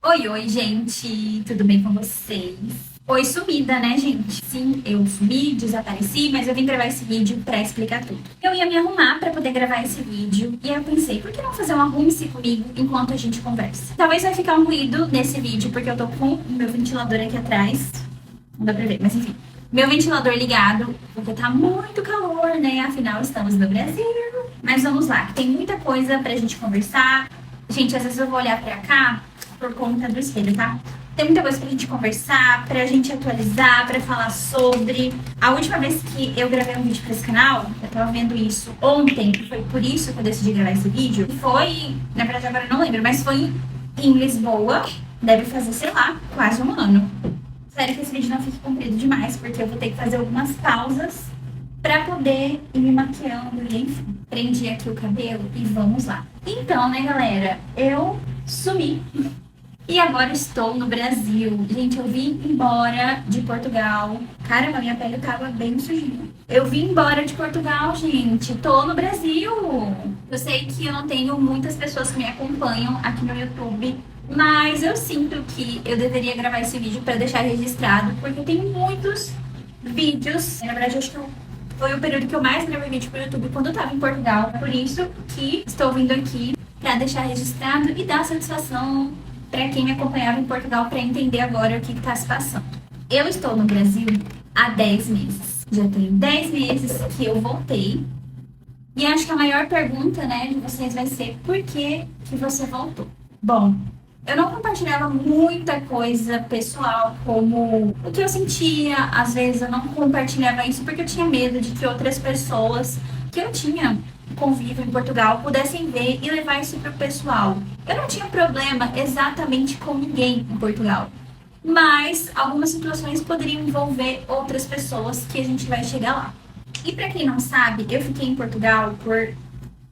Oi, oi, gente! Tudo bem com vocês? Oi, sumida, né, gente? Sim, eu sumi, desapareci, mas eu vim gravar esse vídeo pra explicar tudo. Eu ia me arrumar pra poder gravar esse vídeo e aí eu pensei, por que não fazer um arrume-se comigo enquanto a gente conversa? Talvez vai ficar um ruído nesse vídeo porque eu tô com o meu ventilador aqui atrás. Não dá pra ver, mas enfim. Meu ventilador ligado, porque tá muito calor, né? Afinal, estamos no Brasil. Mas vamos lá, que tem muita coisa pra gente conversar. Gente, às vezes eu vou olhar pra cá por conta do espelho, tá? Tem muita coisa pra gente conversar, pra gente atualizar, pra falar sobre. A última vez que eu gravei um vídeo pra esse canal, eu tava vendo isso ontem, e foi por isso que eu decidi gravar esse vídeo. Foi, na verdade agora eu não lembro, mas foi em Lisboa. Deve fazer, sei lá, quase um ano. Espero que esse vídeo não fique comprido demais, porque eu vou ter que fazer algumas pausas pra poder ir me maquiando e enfim. Prendi aqui o cabelo e vamos lá. Então, né, galera, eu sumi. E agora estou no Brasil. Gente, eu vim embora de Portugal. Caramba, minha pele tava bem sujinha. Eu vim embora de Portugal, gente. Tô no Brasil. Eu sei que eu não tenho muitas pessoas que me acompanham aqui no YouTube, mas eu sinto que eu deveria gravar esse vídeo para deixar registrado, porque eu tenho muitos vídeos. Na verdade, eu acho que foi o período que eu mais gravei vídeo pro YouTube quando eu tava em Portugal. Por isso que estou vindo aqui para deixar registrado e dar satisfação para quem me acompanhava em Portugal para entender agora o que está se passando. Eu estou no Brasil há 10 meses. Já tem 10 meses que eu voltei. E acho que a maior pergunta, né, de vocês vai ser: por que você voltou? Bom, eu não compartilhava muita coisa pessoal, como o que eu sentia. Às vezes eu não compartilhava isso porque eu tinha medo de que outras pessoas que eu tinha convívio em Portugal pudessem ver e levar isso para o pessoal. Eu não tinha problema exatamente com ninguém em Portugal, mas algumas situações poderiam envolver outras pessoas que a gente vai chegar lá. E para quem não sabe, eu fiquei em Portugal por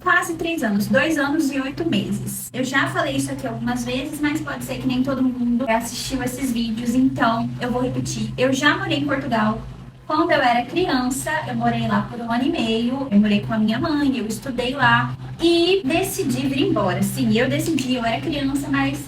quase 3 anos, 2 anos e 8 meses. Eu já falei isso aqui algumas vezes, mas pode ser que nem todo mundo assistiu esses vídeos, então eu vou repetir. Eu já morei em Portugal. Quando eu era criança, eu morei lá por 1 ano e meio, eu morei com a minha mãe, eu estudei lá e decidi vir embora. Sim, eu decidi, eu era criança, mas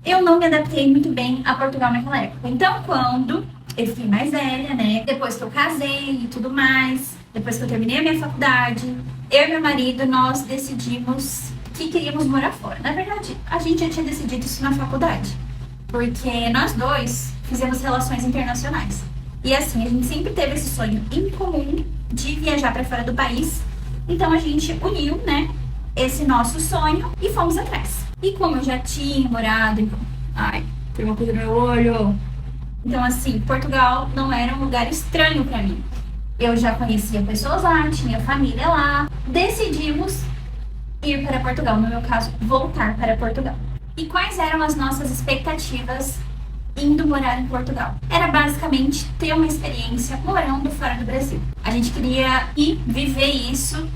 eu não me adaptei muito bem a Portugal naquela época. Então, quando eu fiquei mais velha, né, depois que eu casei e tudo mais, depois que eu terminei a minha faculdade, eu e meu marido, nós decidimos que queríamos morar fora. Na verdade, a gente já tinha decidido isso na faculdade, porque nós dois fizemos relações internacionais. E assim, a gente sempre teve esse sonho em comum de viajar para fora do país. Então a gente uniu, né, esse nosso sonho e fomos atrás. E como eu já tinha morado em... Ai, tem uma coisa no meu olho. Então assim, Portugal não era um lugar estranho para mim. Eu já conhecia pessoas lá, tinha família lá. Decidimos ir para Portugal, no meu caso, voltar para Portugal. E quais eram as nossas expectativas indo morar em Portugal? Era basicamente ter uma experiência morando fora do Brasil. A gente queria ir viver isso,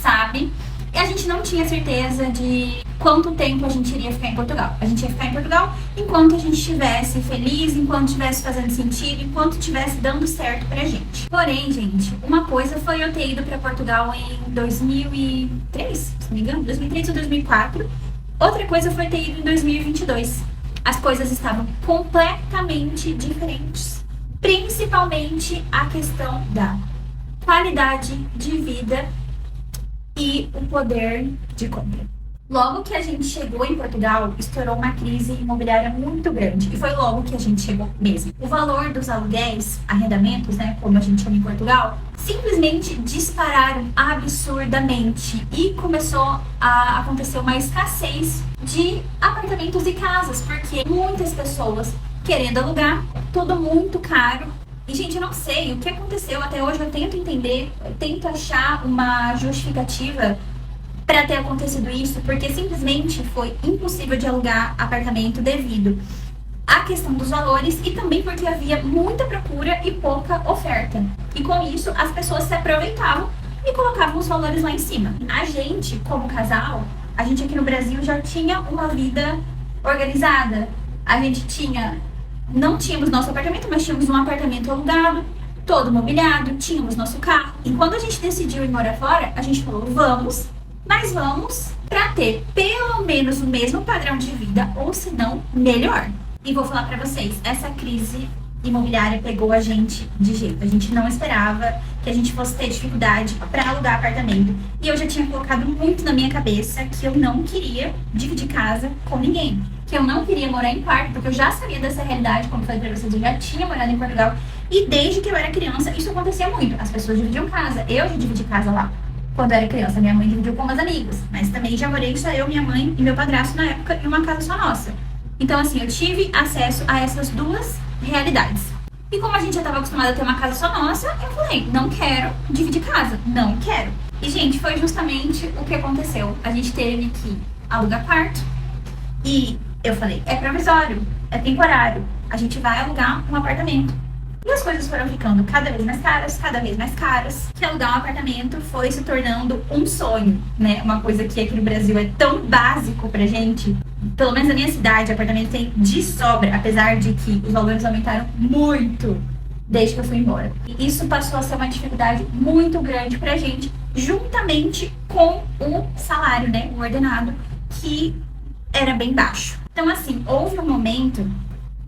sabe? E a gente não tinha certeza de quanto tempo a gente iria ficar em Portugal. A gente ia ficar em Portugal enquanto a gente estivesse feliz, enquanto estivesse fazendo sentido, enquanto estivesse dando certo pra gente. Porém, gente, uma coisa foi eu ter ido pra Portugal em 2003, se não me engano, 2003 ou 2004. Outra coisa foi ter ido em 2022. As coisas estavam completamente diferentes. Principalmente a questão da qualidade de vida e o poder de compra. Logo que a gente chegou em Portugal, estourou uma crise imobiliária muito grande. E foi logo que a gente chegou mesmo. O valor dos aluguéis, arrendamentos, né, como a gente chama em Portugal, simplesmente dispararam absurdamente. E começou a acontecer uma escassez de apartamentos e casas, porque muitas pessoas querendo alugar, tudo muito caro. E, gente, eu não sei o que aconteceu. Até hoje eu tento entender, eu tento achar uma justificativa para ter acontecido isso, porque simplesmente foi impossível de alugar apartamento devido à questão dos valores e também porque havia muita procura e pouca oferta. E com isso, as pessoas se aproveitavam e colocavam os valores lá em cima. A gente, como casal, a gente aqui no Brasil já tinha uma vida organizada. A gente não tínhamos nosso apartamento, mas tínhamos um apartamento alugado, todo mobiliado, tínhamos nosso carro. E quando a gente decidiu ir morar fora, a gente falou, vamos mas vamos para ter pelo menos o mesmo padrão de vida, ou se não, melhor. E vou falar para vocês, essa crise imobiliária pegou a gente de jeito. A gente não esperava que a gente fosse ter dificuldade para alugar apartamento. E eu já tinha colocado muito na minha cabeça que eu não queria dividir casa com ninguém. Que eu não queria morar em quarto, porque eu já sabia dessa realidade, como eu falei pra vocês, eu já tinha morado em Portugal. E desde que eu era criança, isso acontecia muito. As pessoas dividiam casa. Eu já dividi casa lá. Quando eu era criança, minha mãe dividiu com umas amigas. Mas também já morei só eu, minha mãe e meu padrasto na época em uma casa só nossa. Então, assim, eu tive acesso a essas duas realidades. E como a gente já estava acostumada a ter uma casa só nossa, eu falei, não quero dividir casa, não quero. E, gente, foi justamente o que aconteceu. A gente teve que alugar quarto e eu falei, é provisório, é temporário, a gente vai alugar um apartamento. E as coisas foram ficando cada vez mais caras, cada vez mais caras. Que alugar um apartamento foi se tornando um sonho, né? Uma coisa que aqui no Brasil é tão básico pra gente. Pelo menos na minha cidade, apartamento tem de sobra, apesar de que os valores aumentaram muito desde que eu fui embora. E isso passou a ser uma dificuldade muito grande pra gente, juntamente com o salário, né? O ordenado, que era bem baixo. Então, assim, houve um momento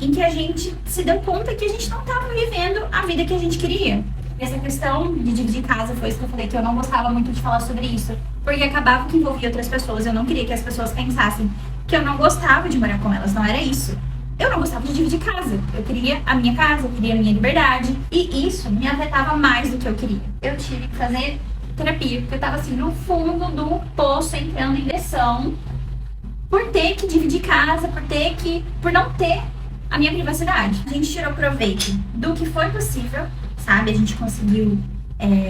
em que a gente se deu conta que a gente não estava vivendo a vida que a gente queria. Essa questão de dividir casa foi isso que eu falei, que eu não gostava muito de falar sobre isso, porque acabava que envolvia outras pessoas. Eu não queria que as pessoas pensassem que eu não gostava de morar com elas, não era isso. Eu não gostava de dividir casa. Eu queria a minha casa, eu queria a minha liberdade, e isso me afetava mais do que eu queria. Eu tive que fazer terapia, porque eu estava assim, no fundo do poço, entrando em depressão, por ter que dividir casa, por não ter a minha privacidade. A gente tirou proveito do que foi possível, sabe? A gente conseguiu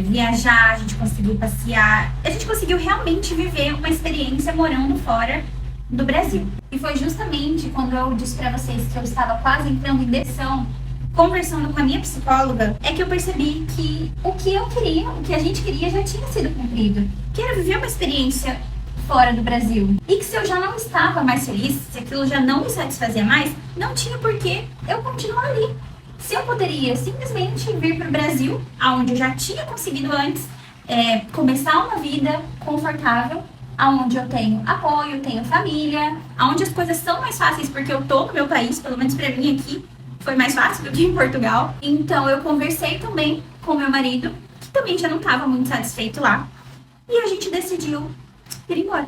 viajar, a gente conseguiu passear, a gente conseguiu realmente viver uma experiência morando fora do Brasil. E foi justamente quando eu disse pra vocês que eu estava quase entrando em depressão, conversando com a minha psicóloga, é que eu percebi que o que eu queria, o que a gente queria já tinha sido cumprido. Que era viver uma experiência fora do Brasil. E que se eu já não estava mais feliz, se aquilo já não me satisfazia mais, não tinha por que eu continuar ali. Se eu poderia simplesmente vir para o Brasil, onde eu já tinha conseguido antes começar uma vida confortável, onde eu tenho apoio, tenho família, onde as coisas são mais fáceis porque eu tô no meu país, pelo menos para mim aqui foi mais fácil do que em Portugal. Então eu conversei também com meu marido, que também já não estava muito satisfeito lá, e a gente decidiu ir embora.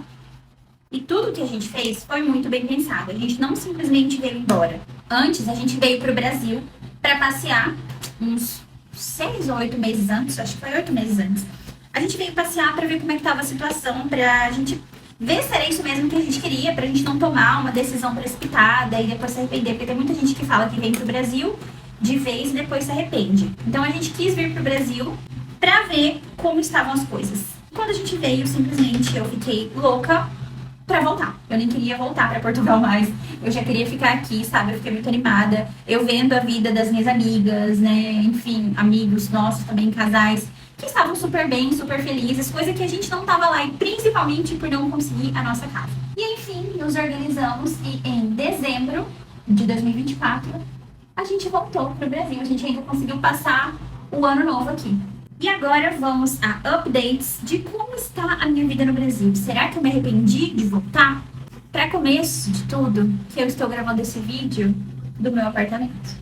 E tudo que a gente fez foi muito bem pensado. A gente não simplesmente veio embora. Antes, a gente veio pro Brasil para passear uns 6 ou 8 meses antes, acho que foi 8 meses antes. A gente veio passear para ver como é que tava a situação, pra gente ver se era isso mesmo que a gente queria, pra gente não tomar uma decisão precipitada e depois se arrepender, porque tem muita gente que fala que vem pro Brasil de vez e depois se arrepende. Então a gente quis vir pro Brasil pra ver como estavam as coisas. Quando a gente veio, simplesmente eu fiquei louca pra voltar. Eu nem queria voltar pra Portugal mais. Eu já queria ficar aqui, sabe? Eu fiquei muito animada. Eu vendo a vida das minhas amigas, né? Enfim, amigos nossos também, casais, que estavam super bem, super felizes. Coisa que a gente não tava lá, e principalmente por não conseguir a nossa casa. E enfim, nos organizamos e em dezembro de 2024, a gente voltou pro Brasil. A gente ainda conseguiu passar o ano novo aqui. E agora vamos a updates de como está a minha vida no Brasil. Será que eu me arrependi de voltar? Para começo de tudo, que eu estou gravando esse vídeo do meu apartamento.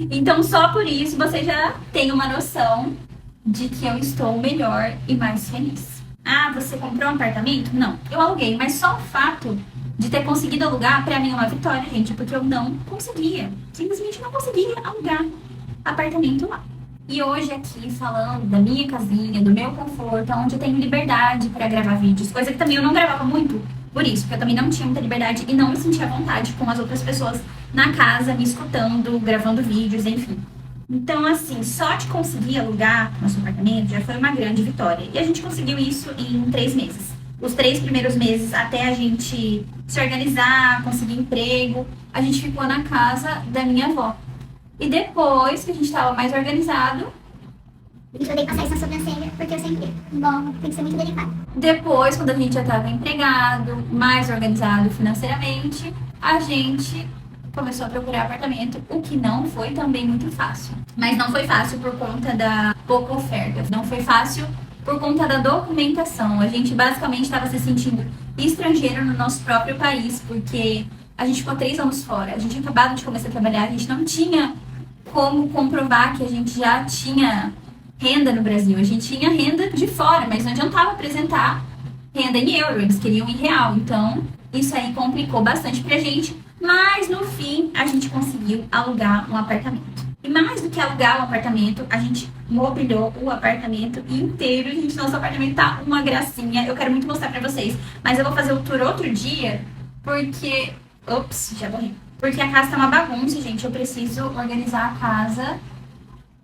Então só por isso você já tem uma noção de que eu estou melhor e mais feliz. Ah, você comprou um apartamento? Não, eu aluguei, mas só o fato de ter conseguido alugar, para mim é uma vitória, gente, porque eu não conseguia, simplesmente não conseguia alugar apartamento lá. E hoje aqui falando da minha casinha, do meu conforto, onde eu tenho liberdade para gravar vídeos, coisa que também eu não gravava muito por isso, porque eu também não tinha muita liberdade e não me sentia à vontade com as outras pessoas na casa, me escutando, gravando vídeos, enfim. Então, assim, só de conseguir alugar nosso apartamento já foi uma grande vitória. E a gente conseguiu isso em 3 meses. Os 3 primeiros meses, até a gente se organizar, conseguir emprego, a gente ficou na casa da minha avó. E depois que a gente estava mais organizado, eu dei passar isso na sobrancelha, porque eu sempre, bom, tem que ser muito delicado. Depois, quando a gente já estava empregado, mais organizado financeiramente, a gente começou a procurar apartamento, o que não foi também muito fácil. Mas não foi fácil por conta da pouca oferta. Não foi fácil por conta da documentação. A gente basicamente estava se sentindo estrangeiro no nosso próprio país, porque a gente ficou 3 anos fora. A gente tinha acabado de começar a trabalhar, a gente não tinha como comprovar que a gente já tinha renda no Brasil. A gente tinha renda de fora, mas não adiantava apresentar renda em euro, eles queriam em real. Então, isso aí complicou bastante pra gente, mas no fim a gente conseguiu alugar um apartamento. E mais do que alugar um apartamento, a gente mobiliou o apartamento inteiro. Gente, nosso apartamento tá uma gracinha. Eu quero muito mostrar pra vocês, mas eu vou fazer o tour outro dia, porque... Ops, já morri. Porque a casa tá uma bagunça, gente. Eu preciso organizar a casa,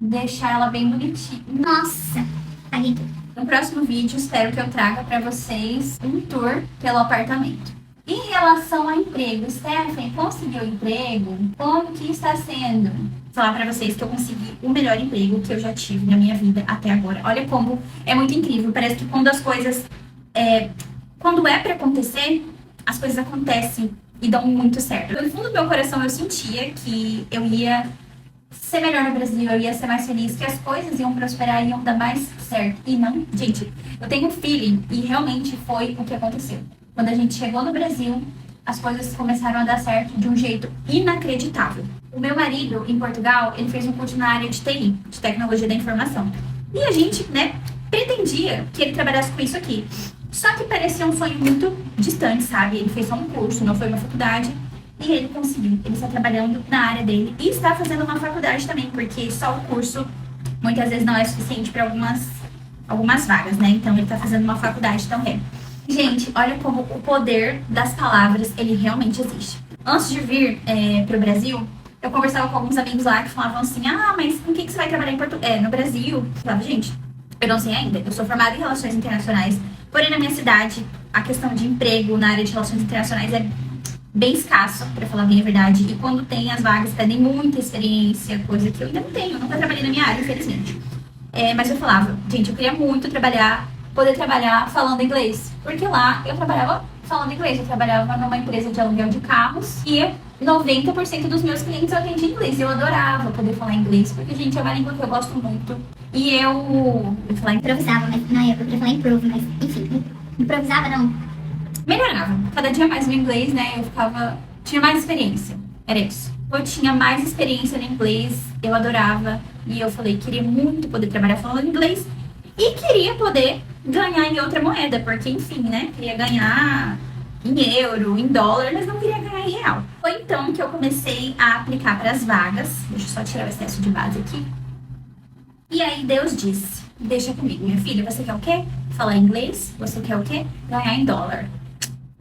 deixar ela bem bonitinha. Nossa, tá lindo. No próximo vídeo, espero que eu traga pra vocês um tour pelo apartamento. Em relação a emprego, Stephanie conseguiu emprego? Como que está sendo? Vou falar pra vocês que eu consegui o melhor emprego que eu já tive na minha vida até agora. Olha como é muito incrível. Parece que quando as coisas... quando é pra acontecer, as coisas acontecem e dão muito certo. No fundo do meu coração, eu sentia que eu ia ser melhor no Brasil, eu ia ser mais feliz, que as coisas iam prosperar e iam dar mais certo. E não, gente, eu tenho um feeling, e realmente foi o que aconteceu. Quando a gente chegou no Brasil, as coisas começaram a dar certo de um jeito inacreditável. O meu marido, em Portugal, ele fez um curso na área de TI, de tecnologia da informação. E a gente, né, pretendia que ele trabalhasse com isso aqui. Só que parecia um sonho muito distante, sabe? Ele fez só um curso, não foi uma faculdade. E ele conseguiu. Ele está trabalhando na área dele e está fazendo uma faculdade também, porque só o curso muitas vezes não é suficiente para algumas vagas, né? Então ele está fazendo uma faculdade também. Gente, olha como o poder das palavras, ele realmente existe. Antes de vir para o Brasil, eu conversava com alguns amigos lá que falavam assim, mas com o que você vai trabalhar no Brasil? Eu falava, gente, eu não sei ainda. Eu sou formada em Relações Internacionais, porém na minha cidade, a questão de emprego na área de Relações Internacionais é bem escasso, pra falar bem a verdade. E quando tem as vagas, pedem muita experiência, coisa que eu ainda não tenho. Eu nunca trabalhei na minha área, infelizmente. Mas eu falava, gente, eu queria muito poder trabalhar falando inglês. Porque lá eu trabalhava falando inglês. Eu trabalhava numa empresa de aluguel de carros e 90% dos meus clientes eu atendia em inglês. Eu adorava poder falar inglês, porque, gente, é uma língua que eu gosto muito. E eu falar Improvisava, mas na época eu queria falar improve, mas enfim, improvisava não. melhorava. Cada dia mais no inglês, né? Tinha mais experiência. Era isso. Eu tinha mais experiência no inglês, eu adorava. E eu falei, queria muito poder trabalhar falando inglês. E queria poder ganhar em outra moeda, porque, enfim, né? Queria ganhar em euro, em dólar, mas não queria ganhar em real. Foi então que eu comecei a aplicar para as vagas. Deixa eu só tirar o excesso de base aqui. E aí Deus disse, deixa comigo, minha filha, você quer o quê? Falar inglês? Você quer o quê? Ganhar em dólar.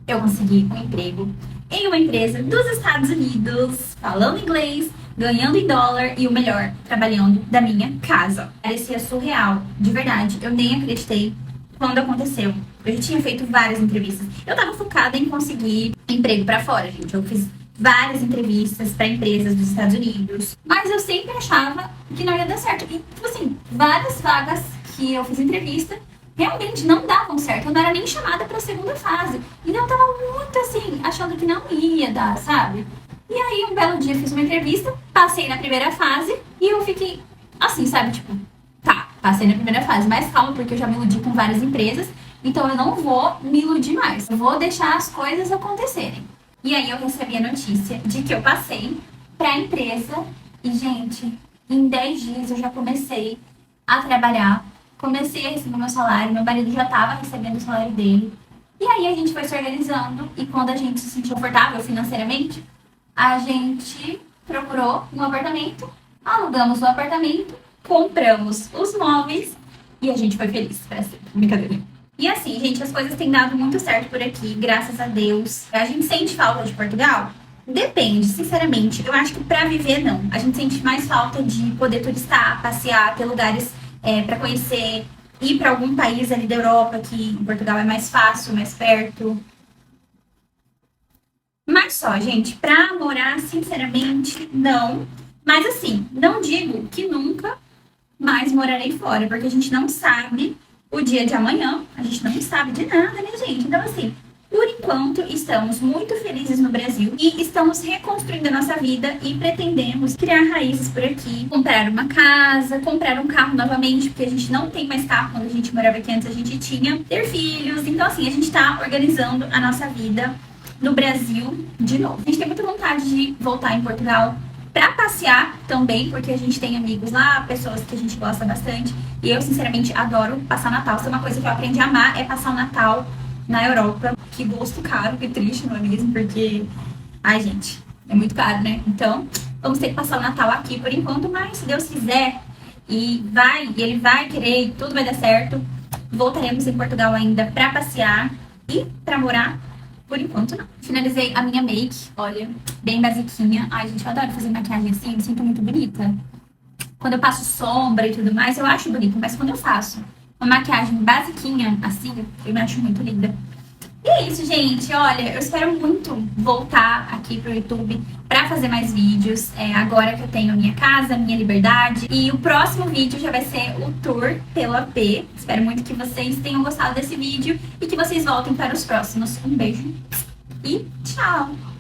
Eu consegui um emprego em uma empresa dos Estados Unidos, falando inglês, ganhando em dólar e o melhor, trabalhando da minha casa. Parecia surreal, de verdade. Eu nem acreditei quando aconteceu. Eu já tinha feito várias entrevistas. Eu tava focada em conseguir emprego pra fora, gente. Eu fiz várias entrevistas pra empresas dos Estados Unidos, mas eu sempre achava que não ia dar certo. E, tipo assim, várias vagas que eu fiz entrevista realmente não davam certo. Eu não era nem chamada pra segunda fase. E eu tava muito assim, achando que não ia dar, sabe? E aí, um belo dia, eu fiz uma entrevista, passei na primeira fase e eu fiquei assim, sabe? Tipo, tá, passei na primeira fase, mas calma, porque eu já me iludi com várias empresas, então eu não vou me iludir mais. Eu vou deixar as coisas acontecerem. E aí, eu recebi a notícia de que eu passei pra empresa e, gente, em 10 dias eu já comecei a trabalhar. Comecei a receber meu salário, meu marido já estava recebendo o salário dele. E aí a gente foi se organizando e quando a gente se sentiu confortável financeiramente, a gente procurou um apartamento, alugamos o apartamento, compramos os móveis e a gente foi feliz para sempre. Brincadeira. E assim, gente, as coisas têm dado muito certo por aqui, graças a Deus. A gente sente falta de Portugal? Depende, sinceramente. Eu acho que pra viver, não. A gente sente mais falta de poder turistar, passear, ter lugares para conhecer, ir para algum país ali da Europa, que em Portugal é mais fácil, mais perto. Mas só, gente, pra morar, sinceramente, não. Mas assim, não digo que nunca mais morarei fora, porque a gente não sabe o dia de amanhã, a gente não sabe de nada, né, gente? Então, assim, Por enquanto, estamos muito felizes no Brasil e estamos reconstruindo a nossa vida e pretendemos criar raízes por aqui, comprar uma casa, comprar um carro novamente, porque a gente não tem mais carro. Quando a gente morava aqui antes, a gente tinha, ter filhos. Então, assim, a gente tá organizando a nossa vida no Brasil de novo. A gente tem muita vontade de voltar em Portugal pra passear também, porque a gente tem amigos lá, pessoas que a gente gosta bastante. E eu, sinceramente, adoro passar Natal. Isso é uma coisa que eu aprendi a amar, é passar o Natal na Europa. Que gosto caro, que triste, não é mesmo? Porque, ai, gente, é muito caro, né? Então, vamos ter que passar o Natal aqui por enquanto, mas se Deus quiser e ele vai querer e tudo vai dar certo, voltaremos em Portugal ainda pra passear e pra morar. Por enquanto, não. Finalizei a minha make, olha, bem basiquinha. Ai, gente, eu adoro fazer maquiagem assim, me sinto muito bonita. Quando eu passo sombra e tudo mais, eu acho bonito. Mas quando eu faço uma maquiagem basiquinha assim, eu me acho muito linda. E é isso, gente. Olha, eu espero muito voltar aqui pro YouTube pra fazer mais vídeos. Agora que eu tenho a minha casa, a minha liberdade. E o próximo vídeo já vai ser o tour pelo AP. Espero muito que vocês tenham gostado desse vídeo e que vocês voltem para os próximos. Um beijo e tchau!